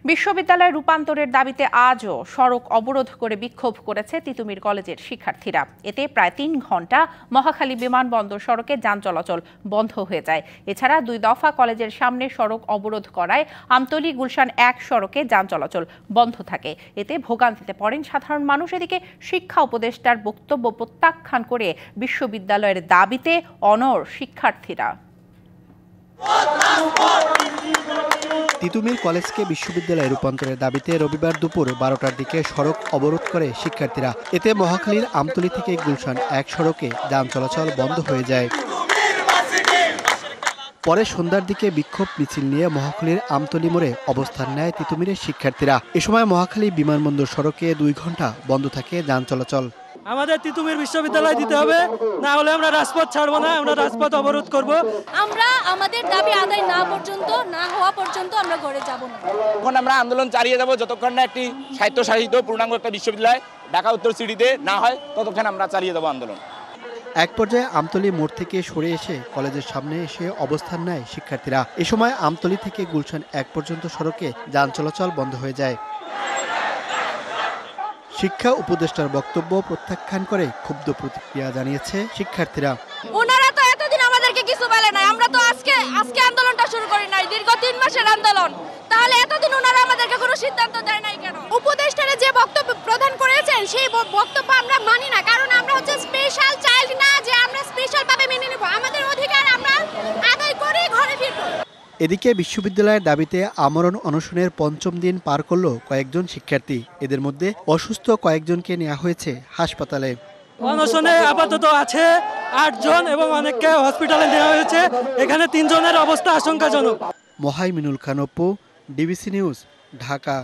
বিশ্ববিদ্যালয় রূপান্তরের দাবিতে আজও সড়ক অবরোধ করে বিক্ষোভ করেছে তিতুমির কলেজের শিক্ষার্থীরা। এতে প্রায় ৩ ঘণ্টা মহাখালী বিমানবন্দর সড়কে যান চলাচল বন্ধ হয়ে যায়। এছাড়া ২ দফা কলেজের সামনে সড়ক অবরোধ করায় আমতলী গুলশান ১ সড়কে যান চলাচল বন্ধ থাকে। এতে ভোগান্তিতে পড়েন সাধারণ মানুষ। এদিকে শিক্ষা উপদেষ্টার বক্তব্য প্রত্যাখ্যান করে বিশ্ববিদ্যালয়ের দাবিতে অনড় শিক্ষার্থীরা। তিতুমির কলেজকে বিশ্ববিদ্যালয়ে রূপান্তরের দাবিতে রবিবার দুপুর ১২টার দিকে সড়ক অবরোধ করে শিক্ষার্থীরা। এতে মহাখালীর আমতলী থেকে গুলশান ১ সড়কে যান চলাচল বন্ধ হয়ে যায়। পরে সন্ধ্যার দিকে বিক্ষোভ মিছিল নিয়ে মহাখালীর আমতলী মোড়ে অবস্থান নেয় তিতুমিরের শিক্ষার্থীরা। এ সময় মহাখালী বিমানবন্দর সড়কে ২ ঘণ্টা বন্ধ থাকে যান চলাচল। আমাদের তিতুমির বিশ্ববিদ্যালয় দিতে হবে, না হলে আমরা রাজপথ ছাড়বো না, আমরা রাজপথ অবরোধ করব। আমরা আমাদের দাবি আদায় না হওয়া পর্যন্ত আমরা ঘরে যাব না। এখন আমরা আন্দোলন চালিয়ে যাব যতক্ষণ না একটি স্বায়ত্তশাসিত পূর্ণাঙ্গ একটা বিশ্ববিদ্যালয় ঢাকা উত্তর সিটিতে না হয়, ততক্ষণ আমরা চালিয়ে যাব আন্দোলন। এক পর্যায়ে আমতলী মোড় থেকে সরে এসে কলেজের সামনে এসে অবস্থান নেয় শিক্ষার্থীরা। এ সময় আমতলী থেকে গুলশান ১ পর্যন্ত সড়কে যান চলাচল বন্ধ হয়ে যায়। শিক্ষা উপদেষ্টার বক্তব্য প্রত্যাখ্যান করে ক্ষুব্ধ প্রতিক্রিয়া জানিয়েছে শিক্ষার্থীরা। ওনারা তো এতদিন আমাদেরকে কিছু বলে নাই, আমরা তো আজকে আন্দোলনটা শুরু করি নাই, দীর্ঘ ৩ মাসের আন্দোলন। তাহলে এতদিন ওনারা আমাদেরকে কোনো সিদ্ধান্ত দেয় নাই কেন? উপদেষ্টারা যে বক্তব্য প্রদান করেছেন সেই বক্তব্য আমরা মানি না, কারণ আমরা হচ্ছে স্পেশাল চাইল্ড না যে আমরা স্পেশাল ভাবে মেনে নেব। আমাদের অধিকার আমরা আদায় করে ঘরে ফিরবো। এদিকে বিশ্ববিদ্যালয়ের দাবিতে আমরণ অনশনের ৫ম দিন পার করল কয়েকজন শিক্ষার্থী। এদের মধ্যে অসুস্থ কয়েকজনকে নেওয়া হয়েছে হাসপাতালে। অনশনে আপাতত আছে ৮ জন এবং অনেককে হসপিটালে নেওয়া হয়েছে। এখানে ৩ জনের অবস্থা আশঙ্কাজনক। Mohaiminul Khan Apu, DBC news, Dhaka.